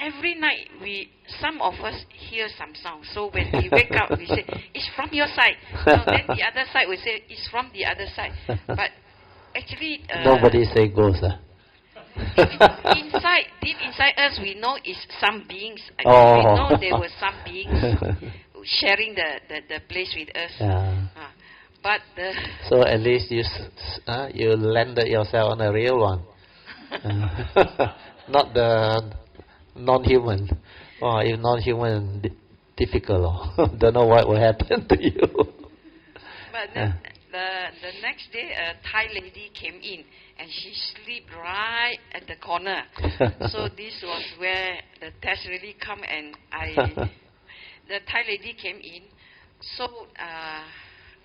every night some of us hear some sound. So when we wake up, we say, it's from your side. So then the other side will say, it's from the other side. But actually... nobody say ghost. Deep inside us, we know it's some beings. Oh. We know there were some beings sharing the place with us. Yeah. But so at least you landed yourself on a real one. Not the non-human. Oh, if non-human, difficult. Don't know what will happen to you. But then, the next day, a Thai lady came in, and she slept right at the corner. So this was where the test really come, and the Thai lady came in. So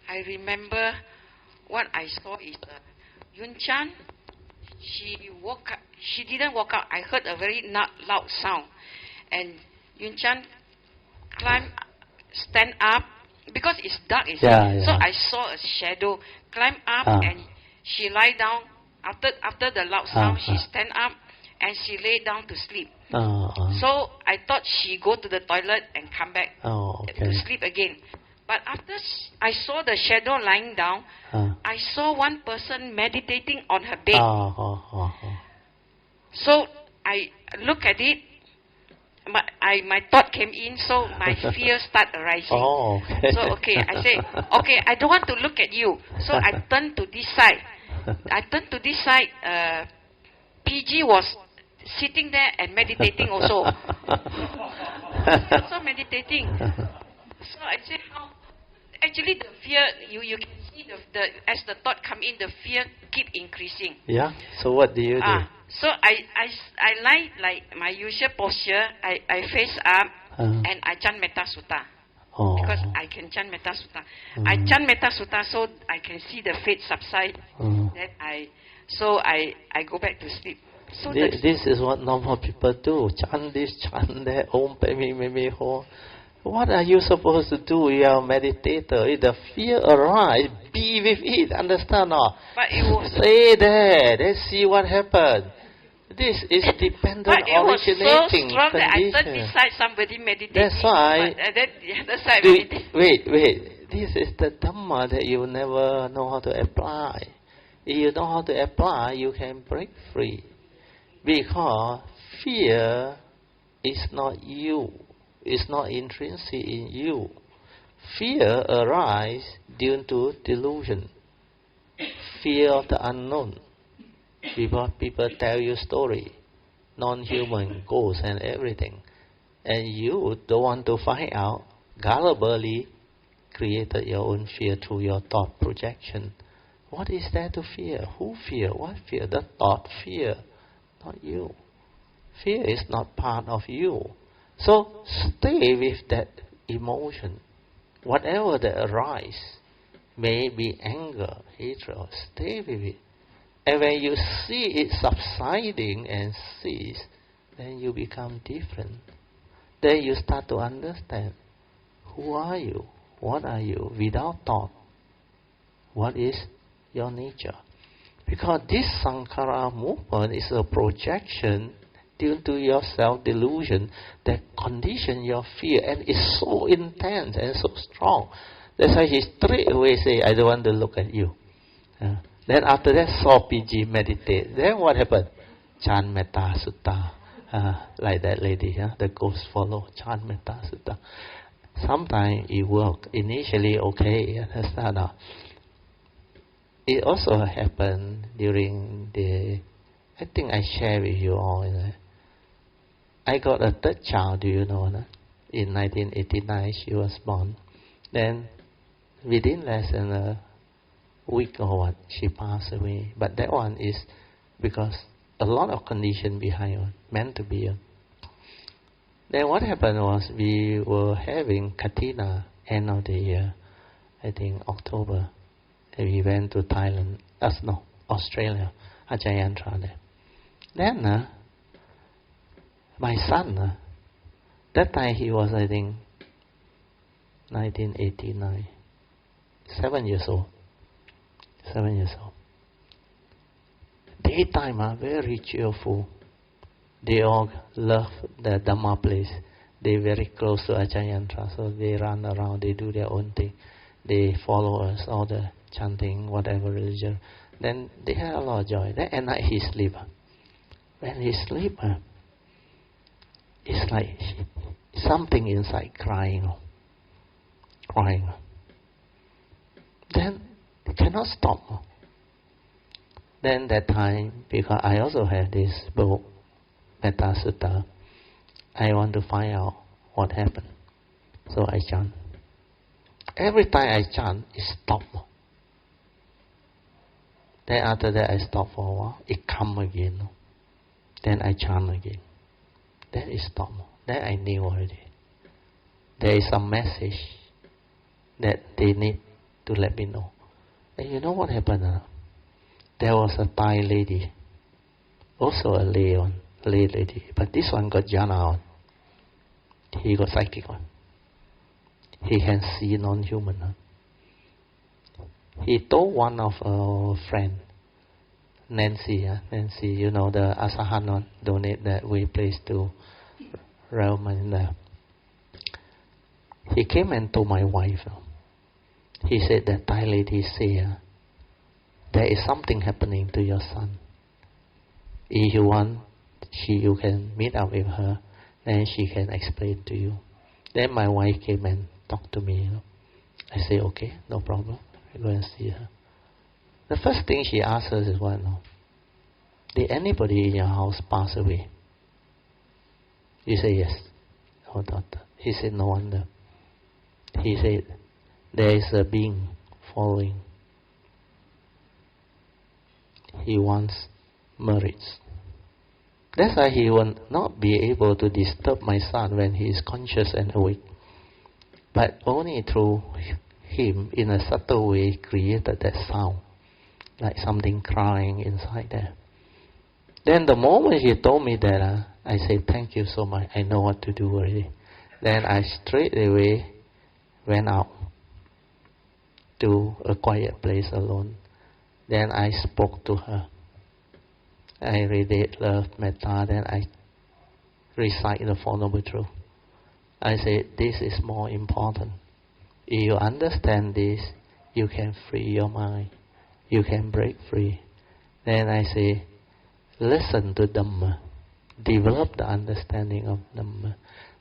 I remember what I saw is Yun Chan. She woke up. She didn't walk out. I heard a very loud sound, and Yun Chan stand up because it's dark. So I saw a shadow climb up, and she lie down. After the loud sound, she stand up and she lay down to sleep. So I thought she go to the toilet and come back to sleep again. But after I saw the shadow lying down, I saw one person meditating on her bed. So I look at it. My thought came in, so my fear start arising. So I say, I don't want to look at you. So I turned to this side. PG was sitting there and meditating also. Also meditating. So I say, how? Actually, the fear, you can see as the thought come in, the fear keep increasing. Yeah. So what do you do? So I lie like my usual posture. I face up and I chant Metta Sutta. Because I can chant Metta Sutta. I chant Metta Sutta so I can see the fate subside. Then I go back to sleep. So this is what normal people do. Chant this, chant that. Om Padme Me Ho. What are you supposed to do? You are a meditator. If the fear arises, be with it. Understand or? But it was stay there. Let's see what happens. This is dependent originating so strong condition. That I thought this side somebody meditating. That's why. But then the other side meditating. Wait. This is the Dhamma that you never know how to apply. If you know how to apply, you can break free. Because fear is not you. It's not intrinsic in you. Fear arises due to delusion. Fear of the unknown. People tell you story, non-human, ghosts and everything. And you don't want to find out, gullibly created your own fear through your thought projection. What is there to fear? Who fear? What fear? The thought fear, not you. Fear is not part of you. So stay with that emotion. Whatever that arises, may be anger, hatred, stay with it. And when you see it subsiding and cease, then you become different. Then you start to understand, who are you? What are you? Without thought, what is your nature? Because this Sankhara movement is a projection due to your self-delusion that condition your fear, and it's so intense and so strong. That's why he straight away say, I don't want to look at you. Then after that, saw PG meditate. Then what happened? Chant Metta Sutta. Like that lady, the ghost follow. Chant Metta Sutta. Sometimes it work. Initially okay, understand? It also happened during I think I share with you all. I got a third child, do you know? In 1989, she was born. Then, within less than a week or what, she passed away. But that one is because a lot of condition behind it, meant to be. Then what happened was we were having Katina end of the year, I think October. And we went to Thailand, Australia, Ajayantra there. Then my son, that time he was, I think, 1989, 7 years old. Daytime, very cheerful. They all love the Dhamma place. They very close to Ajahn Yantra, so they run around, they do their own thing. They follow us, all the chanting, whatever religion. Then they have a lot of joy. Then at night he sleep. When he sleep, it's like something inside crying. Then it cannot stop. Then that time, because I also have this book, Metta Sutta, I want to find out what happened. So I chant. Every time I chant, it stops. Then after that I stop for a while, it come again. Then I chant again. Then it stopped. Then I knew already. There is some message that they need to let me know. And you know what happened? There was a Thai lady, also a lay lady, but this one got jhana on. He got psychic on. He can see non-human. He told one of our friend, Nancy, you know, the Asahan donate that we place to Raman. He came and told my wife. He said that Thai lady say, there is something happening to your son. If you want, you can meet up with her, and she can explain to you. Then my wife came and talked to me. I say, okay, no problem. I go and see her. The first thing she asked us is what? Did anybody in your house pass away? You say yes. Oh, doctor. He said, no wonder. He said, there is a being following. He wants merits. That's why he will not be able to disturb my son when he is conscious and awake. But only through him, in a subtle way, created that sound, like something crying inside there. Then the moment he told me that, I said, thank you so much, I know what to do already. Then I straight away went out to a quiet place alone. Then I spoke to her. I read it, love, metta, then I recite the Four Noble Truths. I said, this is more important. If you understand this, you can free your mind. You can break free. Then I say, listen to Dhamma. Develop the understanding of Dhamma.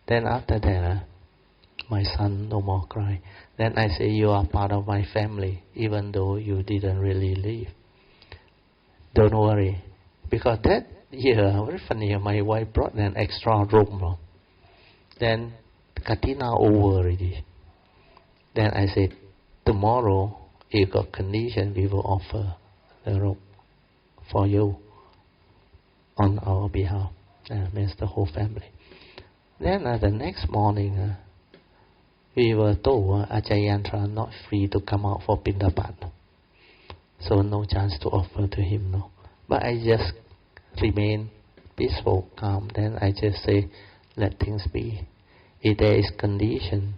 Then after that, my son no more cry. Then I say, you are part of my family, even though you didn't really leave. Don't worry. Because that year, very funny, my wife brought an extra robe. Then Katina over already. Then I said, tomorrow, if got condition, we will offer the robe for you on our behalf. Means the whole family. Then the next morning, we were told Ajahn Yantra not free to come out for Pindapat. So no chance to offer to him. No. But I just remain peaceful, calm. Then I just say, let things be. If there is condition,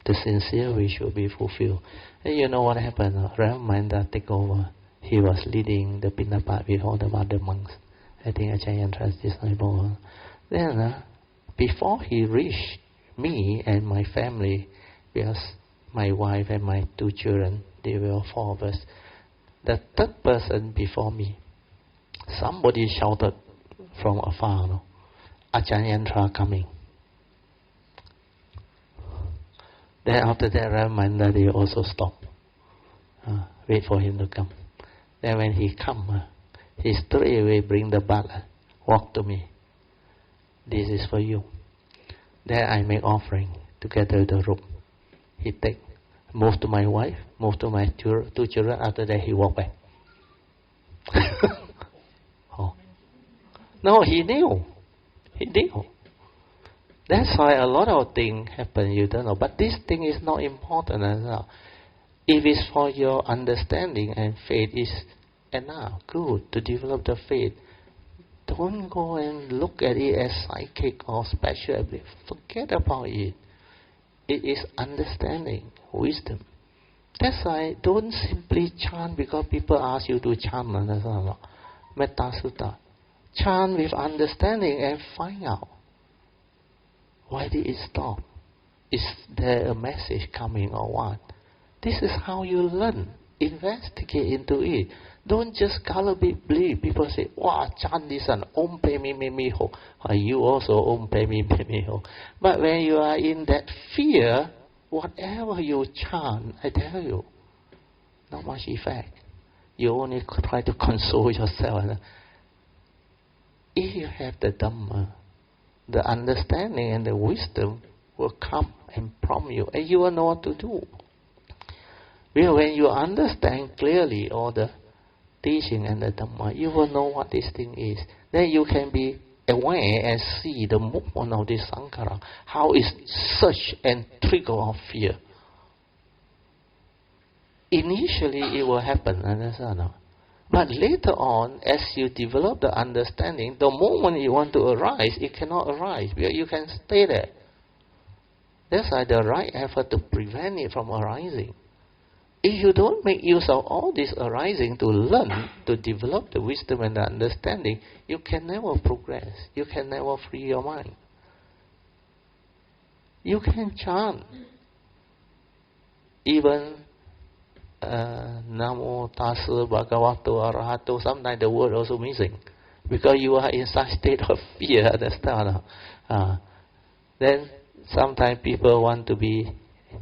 the sincere wish should be fulfilled. And you know what happened? Ramanda took over. He was leading the Pindapat with all the mother monks. I think Ajahn Yantra's disciple. Then, before he reached me and my family, because my wife and my two children, they were four of us, the third person before me, somebody shouted from afar, no? Ajahn Yantra coming. Then after that, Ramanda, they also stopped. Wait for him to come. Then when he come, he straight away bring the bag, walk to me. This is for you. Then I make offering together with the rope. He take, move to my wife, move to my two children. After that, he walk back. Oh. No, he knew. He knew. That's why a lot of things happen, you don't know. But this thing is not important enough. If it's for your understanding and faith, is enough, good, to develop the faith. Don't go and look at it as psychic or special ability. Forget about it. It is understanding, wisdom. That's why don't simply chant because people ask you to chant. Metta Sutta. chant with understanding and find out. Why did it stop? Is there a message coming or what? This is how you learn. Investigate into it. Don't just gullible believe. People say, wow, chant this and Om Pe Mi Me Mi Ho. You also Om Pe Mi Me Mi Ho. But when you are in that fear, whatever you chant, I tell you, not much effect. You only try to console yourself. If you have the Dhamma, the understanding and the wisdom will come and prompt you, and you will know what to do. Well, when you understand clearly all the teaching and the Dhamma, you will know what this thing is. Then you can be aware and see the movement of this Sankara, how is such a trigger of fear. Initially it will happen, understand? But later on, as you develop the understanding, the moment you want to arise, it cannot arise. You can stay there. That's why the right effort to prevent it from arising. If you don't make use of all this arising to learn, to develop the wisdom and the understanding, you can never progress. You can never free your mind. You can chant. Even Namo Tassa Bhagavato Arahato, sometimes the word also missing. Because you are in such state of fear, understand? Then sometimes people want to be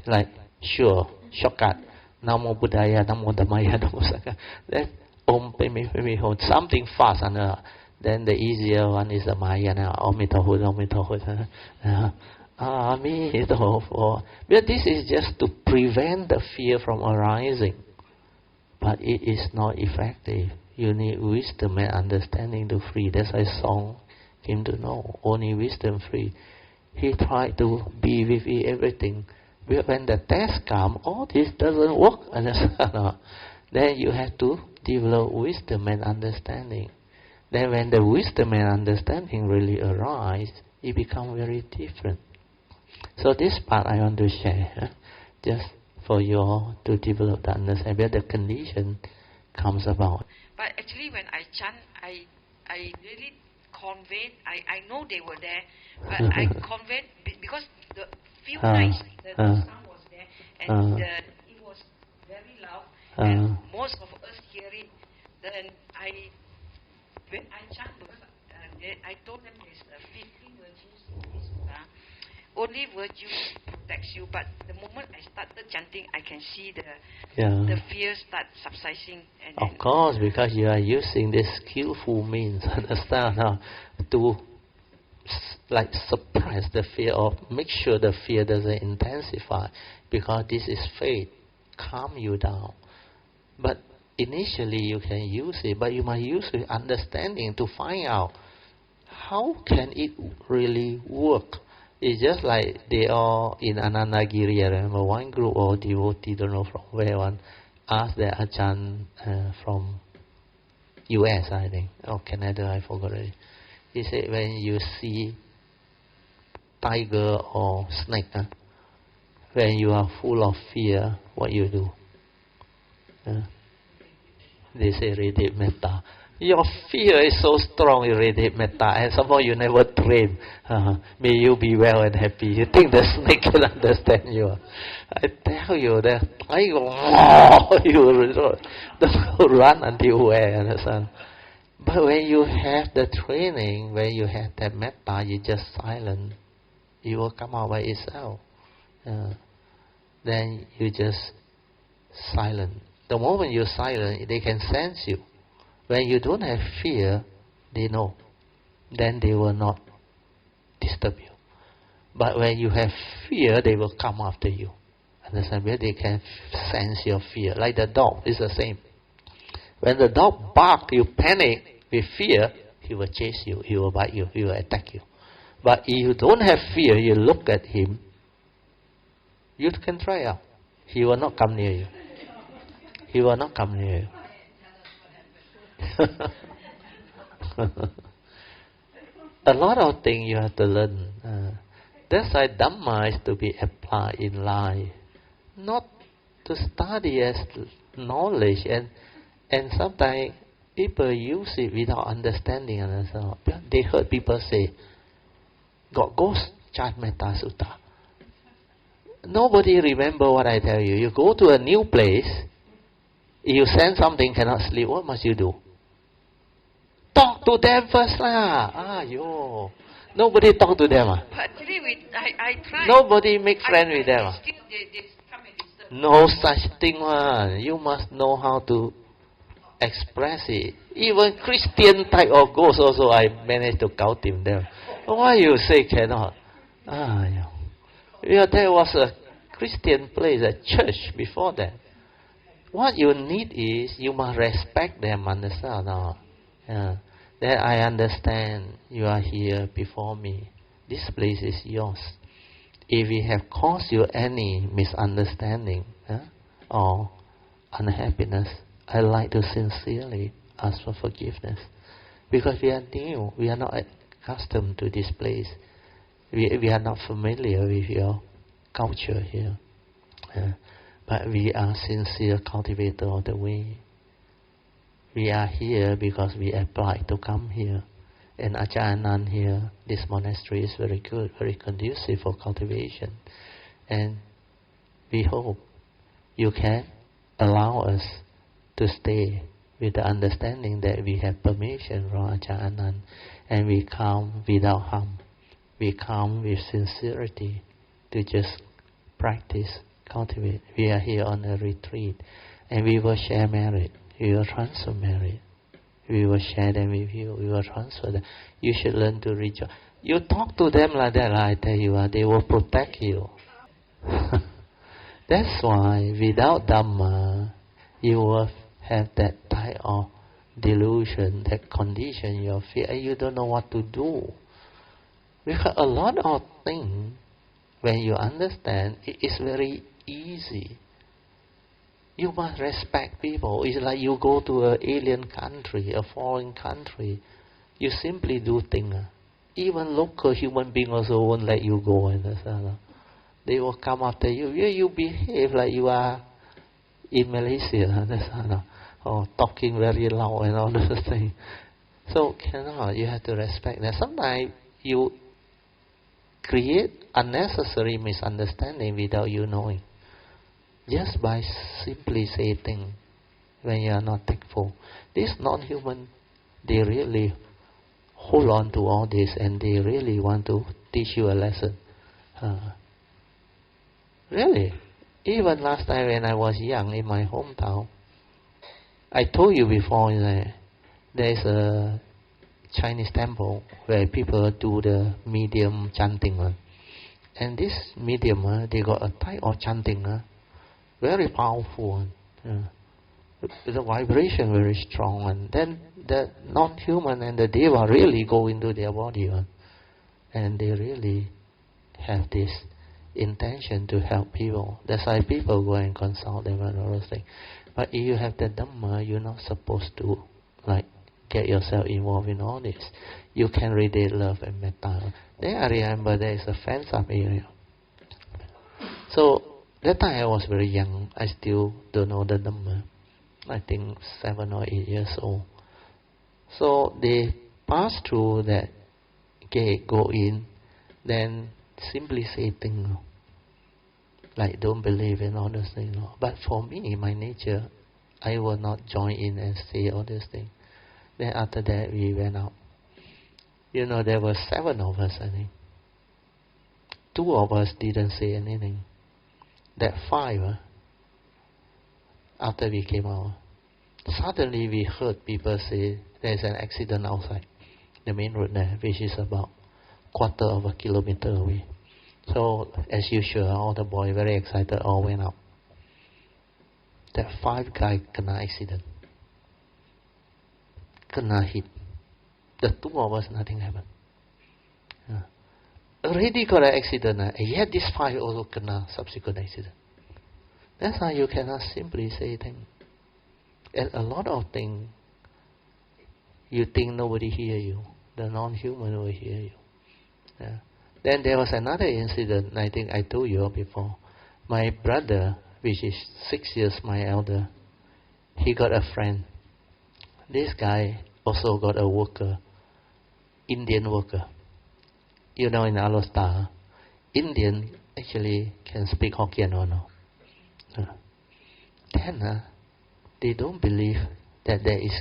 like, sure, shortcut. Namo Buddhaya, Namo Dhammaya, Namo Sangha. Then Om Pe Mi Pe Mi Ho, something fast. Then the easier one is the Maya. Om Mita Ho, Om Mita Ho. Amitoho. But this is just to prevent the fear from arising. But it is not effective. You need wisdom and understanding to free. That's why Song came to know. Only wisdom free. He tried to be with everything. But when the test comes, all this doesn't work. Then you have to develop wisdom and understanding. Then when the wisdom and understanding really arise, it becomes very different. So this part I want to share, just for you all to develop the understanding where the condition comes about. But actually when I chant, I really conveyed, I know they were there, but I conveyed, because the few nights the sound was there, and it was very loud, and most of us hear it. Then when I chant, because I told them there's 50 virtues in this Buddha. Only virtue protects you, but the moment I started chanting, I can see the fear start subsiding. And of course, because you are using this skillful means, understand, to like suppress the fear, or make sure the fear doesn't intensify, because this is faith, calm you down. But initially you can use it, but you must use with understanding to find out how can it really work. It's just like they are in Anandagiri. I remember one group of devotees, don't know from where, one asked their Ajahn from US, I think, or Canada, I forgot it. He said, when you see tiger or snake, when you are full of fear, what you do? They say, radiate metta. Your fear is so strong, you radiate metta, and somehow you never train. May you be well and happy. You think the snake will understand you? I tell you that I go, you don't run until where, understand? But when you have the training, when you have that metta, you just silent. It will come out by itself. Then you just silent. The moment you're silent, they can sense you. When you don't have fear, they know. Then they will not disturb you. But when you have fear, they will come after you. Understand? Where they can sense your fear. Like the dog, it's the same. When the dog barks, you panic with fear, he will chase you, he will bite you, he will attack you. But if you don't have fear, you look at him, you can try out. He will not come near you. He will not come near you. A lot of things you have to learn. That's why Dhamma is to be applied in life, not to study as knowledge. And sometimes People use it without understanding, and so they heard people say, "God ghost, chant Metta Sutta." Nobody remember what I tell you. You go to a new place, you sense something cannot sleep. What must you do? Talk to them first, lah. Nobody talk to them. But actually, I tried. Nobody make friend with them. Still, they come and disturb. No such thing, one. You must know how to express it. Even Christian type of ghost also, I managed to cultivate them. Why you say cannot? There was a Christian place, a church before that. What you need is, you must respect them, understand? That I understand you are here before me. This place is yours. If we have caused you any misunderstanding or unhappiness, I'd like to sincerely ask for forgiveness. Because we are new, we are not accustomed to this place. We are not familiar with your culture here. But we are sincere cultivator of the way. We are here because we applied to come here. And Ajahn Anan here, this monastery is very good, very conducive for cultivation. And we hope you can allow us to stay with the understanding that we have permission from Ajahn Anan, and we come without harm. We come with sincerity to just practice, cultivate. We are here on a retreat, and we will share merit. We will transfer merit. We will share them with you. We will transfer them. You should learn to reach out. You talk to them like that, I tell you, they will protect you. That's why without Dhamma, you will have that type of delusion, that condition, your fear, and you don't know what to do. Because a lot of things, when you understand, it is very easy. You must respect people. It's like you go to an alien country, a foreign country. You simply do things. Even local human beings also won't let you go. They will come after you. You behave like you are in Malaysia. Or talking very loud and all those things. So cannot. You have to respect that. Sometimes you create unnecessary misunderstanding without you knowing. Just by simply saying things when you are not thankful. These non-human, they really hold on to all this and they really want to teach you a lesson. Really. Even last time when I was young in my hometown, I told you before that there is a Chinese temple where people do the medium chanting. And this medium, they got a type of chanting, very powerful. The vibration very strong. And then the non-human and the deva really go into their body. And they really have this intention to help people. That's why people go and consult them and all those things. But if you have the Dhamma, you're not supposed to get yourself involved in all this. You can radiate love and metta. Then I remember there is a fence up area. So that time I was very young. I still don't know the Dhamma. I think 7 or 8 years old. So they pass through that gate, go in, then simply say things like don't believe in all those things. But for me, my nature, I will not join in and say all these things. Then after that, we went out. There were 7 of us, I think. 2 of us didn't say anything. That 5, after we came out, suddenly we heard people say there's an accident outside the main road there, which is about 1/4 of a kilometer away. So, as usual, all the boys very excited, all went out. That 5 guy kena accident. Kena hit. The 2 of us, nothing happened. Already got an accident, and yet this 5 also kena subsequent accident. That's why you cannot simply say things. And a lot of things, you think nobody hear you. The non-human will hear you. Then there was another incident, I think I told you before. My brother, which is 6 years my elder, he got a friend. This guy also got a worker, Indian worker. You know, in Alostar, Indian actually can speak Hokkien or no. Then they don't believe that there is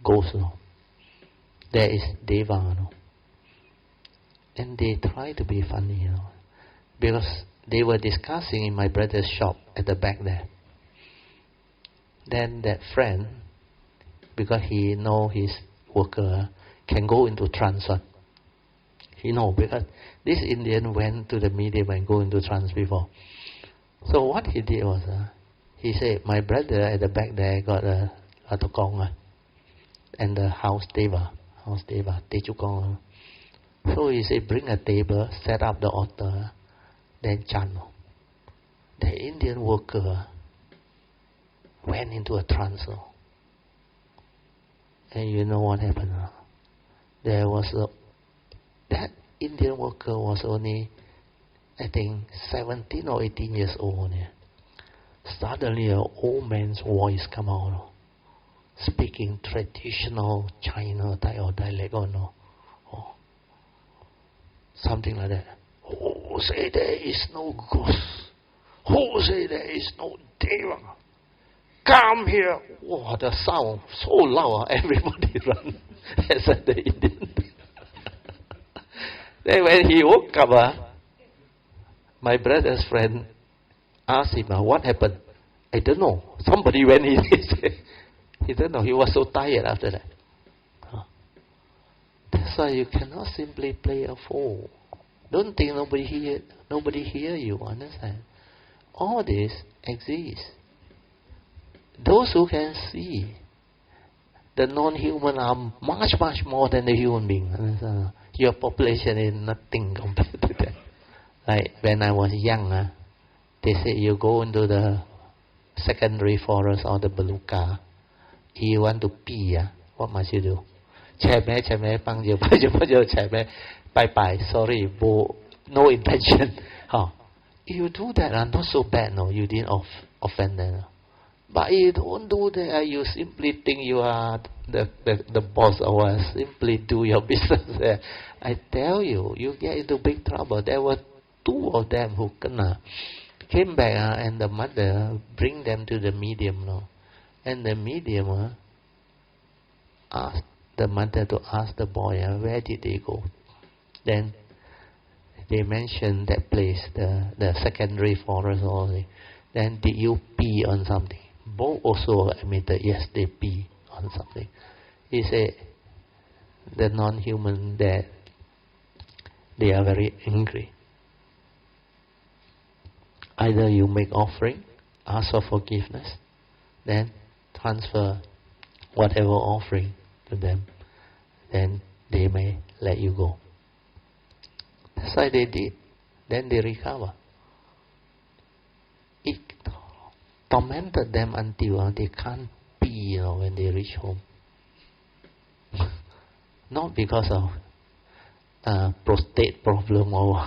ghost, no. There is Deva, no. And they try to be funny, you know, because they were discussing in my brother's shop at the back there. Then that friend, because he know his worker can go into trance. He know because this Indian went to the medium and go into trance before. So what he did was, he said, my brother at the back there got a tokong and the house deva, techukong. So he said, bring a table, set up the altar, then chant. The Indian worker went into a trance. And you know what happened? There was that Indian worker was only, I think, 17 or 18 years old. Suddenly an old man's voice come out, speaking traditional China type or dialect or no. Something like that. Who say there is no ghost? Who say there is no devil? Come here! Oh, the sound so loud, everybody run. Except the Indian. Then when he woke up, my brother's friend asked him, what happened? I don't know. Somebody went in. He don't know. He was so tired after that. That's why you cannot simply play a fool. Don't think nobody hear you, understand? All this exists. Those who can see, the non-human are much, much more than the human being. Understand? Your population is nothing compared to that. Like when I was young, they say you go into the secondary forest or the beluga. You want to pee, what must you do? Bye, sorry, no intention. You do that, not so bad, no, you didn't offend them. But you don't do that, you simply think you are the boss or simply do your business there. I tell you, you get into big trouble. There were 2 of them who came back and the mother bring them to the medium. No? And the medium asked the mother to ask the boy, where did they go? Then they mentioned that place, the secondary forest. Then did you pee on something? Both also admitted, yes, they pee on something. He said, the non-human there, they are very angry. Either you make offering, ask for forgiveness, then transfer whatever offering to them, then they may let you go. That's why they did. Then they recover. It tormented them until they can't pee, when they reach home. Not because of prostate problem or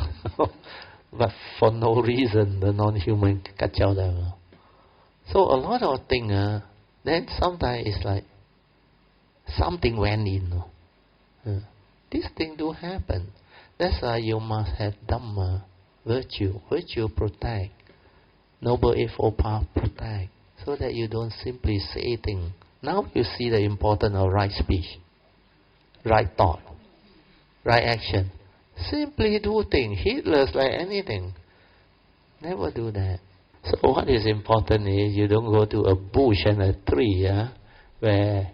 but for no reason the non-human kacau them. So a lot of things, then sometimes it's like something went in. This thing do happen. That's why you must have Dhamma, virtue. Virtue protect. Noble Eightfold Path protect. So that you don't simply say things. Now you see the importance of right speech, right thought, right action. Simply do things, heedless like anything. Never do that. So what is important is you don't go to a bush and a tree, where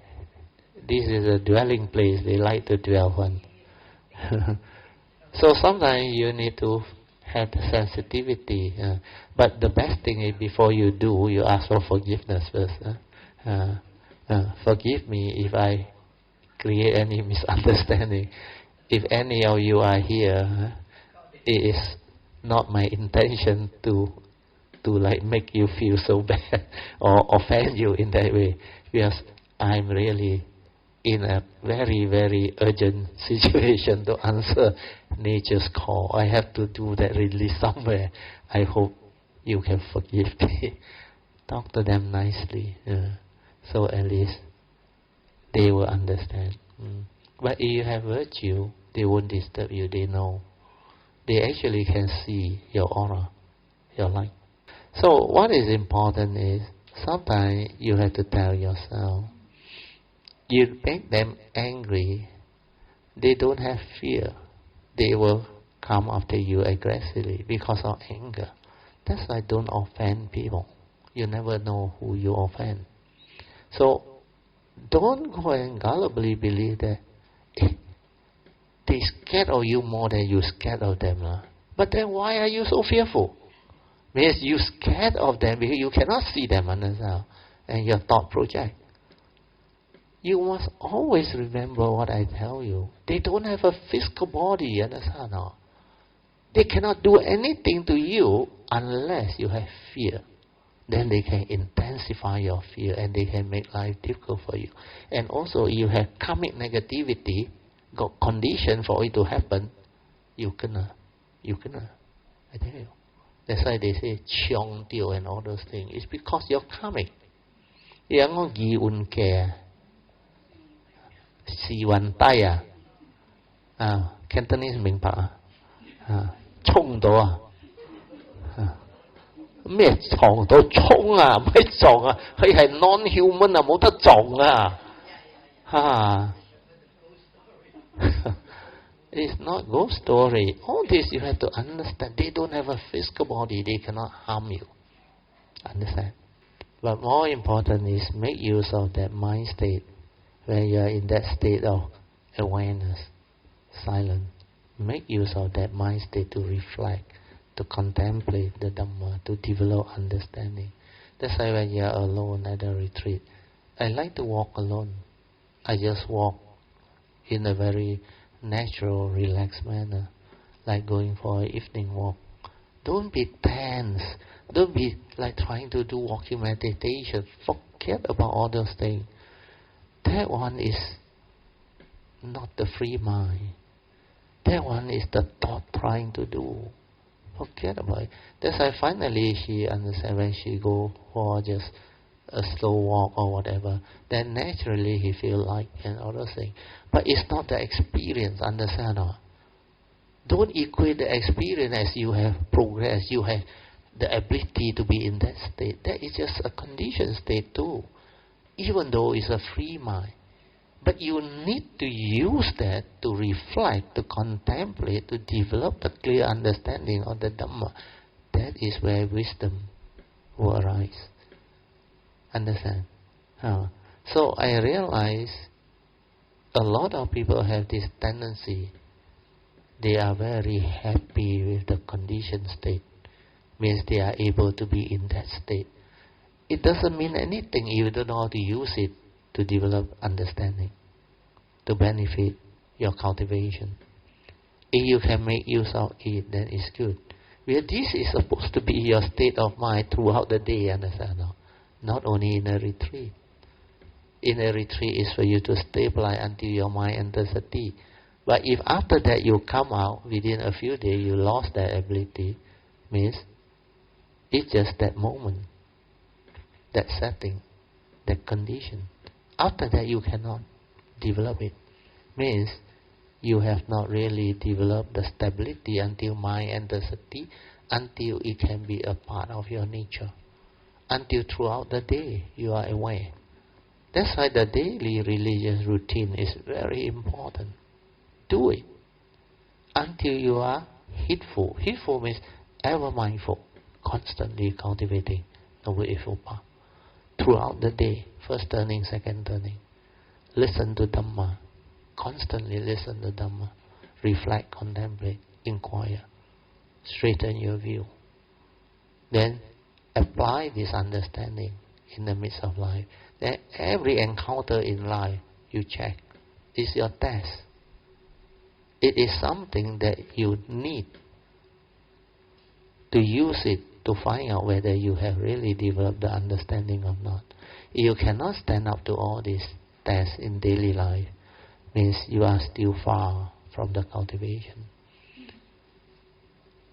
this is a dwelling place, they like to dwell on. So sometimes you need to have the sensitivity. But the best thing is before you do, you ask for forgiveness first. Forgive me if I create any misunderstanding. If any of you are here, it is not my intention to like make you feel so bad or offend you in that way, because I'm really in a very, very urgent situation to answer nature's call. I have to do that really somewhere. I hope you can forgive me. Talk to them nicely, so at least they will understand. But if you have virtue, they won't disturb you, they know. They actually can see your aura, your light. So what is important is, sometimes you have to tell yourself, you make them angry, they don't have fear. They will come after you aggressively because of anger. That's why don't offend people. You never know who you offend. So don't go and gullibly believe that they scared of you more than you scared of them. But then why are you so fearful? Means you scared of them because you cannot see them, understand? And your thought project. You must always remember what I tell you. They don't have a physical body, understand? They cannot do anything to you unless you have fear. Then they can intensify your fear and they can make life difficult for you. And also, you have karmic negativity, got condition for it to happen, you kena. I tell you. That's why they say chiong tio and all those things. It's because you're karmic. Yang có gì un kè, xì hoàn tay Cantonese 明白衝到咩撞到衝唔係撞佢係 non-human 冇得撞It's not ghost story. All this you have to understand. They don't have a physical body. They cannot harm you. Understand? But more important is make use of that mind state where you are in that state of awareness, silent. Make use of that mind state to reflect, to contemplate the Dhamma, to develop understanding. That's why when you are alone at a retreat, I like to walk alone. I just walk in a very natural, relaxed manner, like going for an evening walk. Don't be tense. Don't be like trying to do walking meditation. Forget about all those things. That one is not the free mind. That one is the thought trying to do. Forget about it. That's why finally she understands when she go for just a slow walk or whatever, then naturally he feel light and all those things. But it's not the experience, understand? Don't equate the experience as you have progressed, you have the ability to be in that state. That is just a conditioned state too, even though it's a free mind. But you need to use that to reflect, to contemplate, to develop the clear understanding of the Dhamma. That is where wisdom will arise. Understand? So I realize a lot of people have this tendency. They are very happy with the conditioned state. Means they are able to be in that state. It doesn't mean anything if you don't know how to use it to develop understanding, to benefit your cultivation. If you can make use of it, then it's good. Well, this is supposed to be your state of mind throughout the day, understand? Not only in a retreat. In a retreat is for you to stabilize until your mind enters sati. But if after that you come out, within a few days you lost that ability, means it's just that moment, that setting, that condition. After that you cannot develop it. Means you have not really developed the stability until mind enters sati, until it can be a part of your nature. Until throughout the day you are aware. That's why the daily religious routine is very important. Do it until you are heedful. Heedful means ever mindful, constantly cultivating the willful path. Throughout the day, first turning, second turning. Listen to Dhamma. Constantly listen to Dhamma. Reflect, contemplate, inquire. Straighten your view. Then apply this understanding in the midst of life. Then every encounter in life, you check. It's your test. It is something that you need to use it to find out whether you have really developed the understanding or not. If you cannot stand up to all these tests in daily life, means you are still far from the cultivation.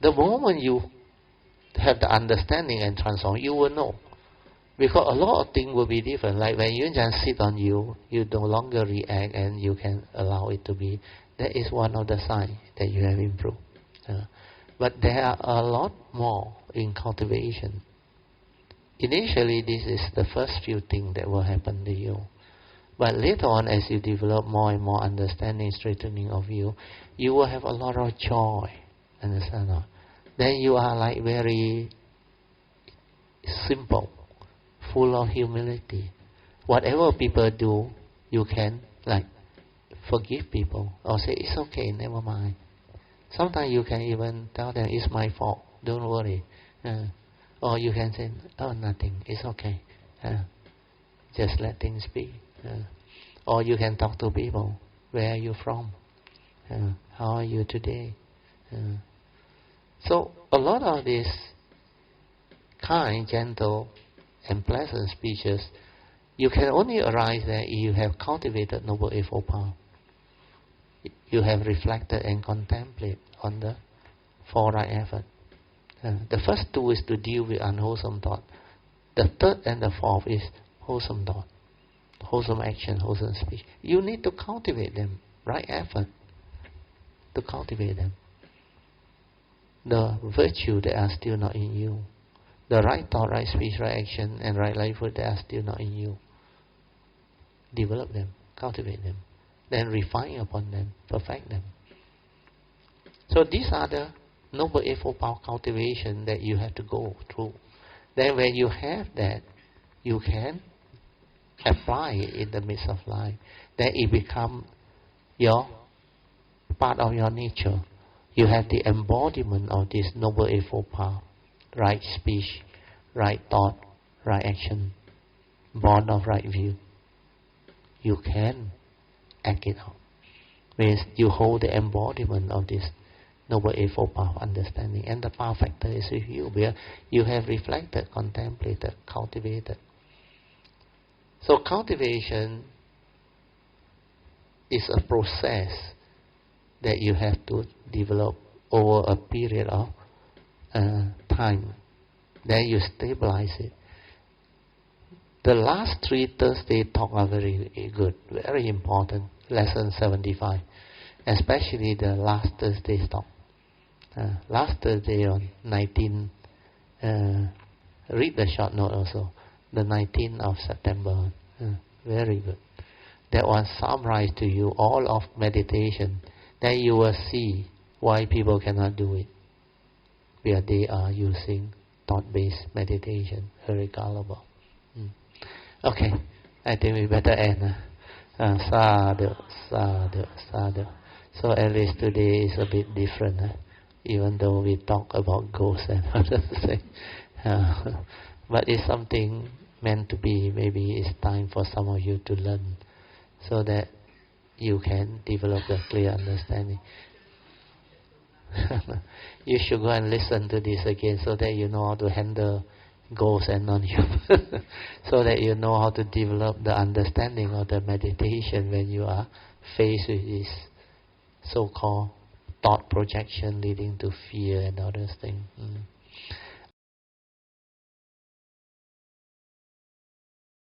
The moment you have the understanding and transform, you will know. Because a lot of things will be different. Like when you just sit on you no longer react and you can allow it to be. That is one of the signs that you have improved. But there are a lot more in cultivation. Initially, this is the first few things that will happen to you. But later on, as you develop more and more understanding, strengthening of you will have a lot of joy. Understand? Then you are like very simple, full of humility. Whatever people do, you can like forgive people or say it's okay, never mind. Sometimes you can even tell them it's my fault, don't worry. Or you can say, oh, nothing, it's okay. Just let things be. Or you can talk to people, where are you from? How are you today? So a lot of these kind, gentle, and pleasant speeches, you can only arise that you have cultivated Noble Eightfold Path. You have reflected and contemplated on the four right effort. The first two is to deal with unwholesome thought. The third and the fourth is wholesome thought, wholesome action, wholesome speech. You need to cultivate them, right effort, to cultivate them. The virtue that are still not in you, the right thought, right speech, right action, and right livelihood that are still not in you. Develop them, cultivate them, then refine upon them, perfect them. So these are the Noble Eightfold Path cultivation that you have to go through. Then when you have that, you can apply it in the midst of life. Then it becomes your part of your nature. You have the embodiment of this Noble Eightfold Path. Right speech, right thought, right action, born of right view. You can act it out. Means you hold the embodiment of this Noble Eightfold Path understanding, and the power factor is with you, where you have reflected, contemplated, cultivated. So cultivation is a process that you have to develop over a period of time. Then you stabilize it. The last 3 Thursday talk are very good, very important. Lesson 75, especially the last Thursday talk. Last Thursday on 19, read the short note also, the 19th of September. Very good. That one summarized to you all of meditation. Then you will see why people cannot do it, where they are using thought-based meditation, very gullible. Okay, I think we better end. Sadhu, sadhu, sadhu. So at least today is a bit different, even though we talk about ghosts and other things. But it's something meant to be. Maybe it's time for some of you to learn, so that you can develop a clear understanding. You should go and listen to this again, so that you know how to handle ghosts and non-human, so that you know how to develop the understanding of the meditation when you are faced with this so-called thought projection leading to fear and other things.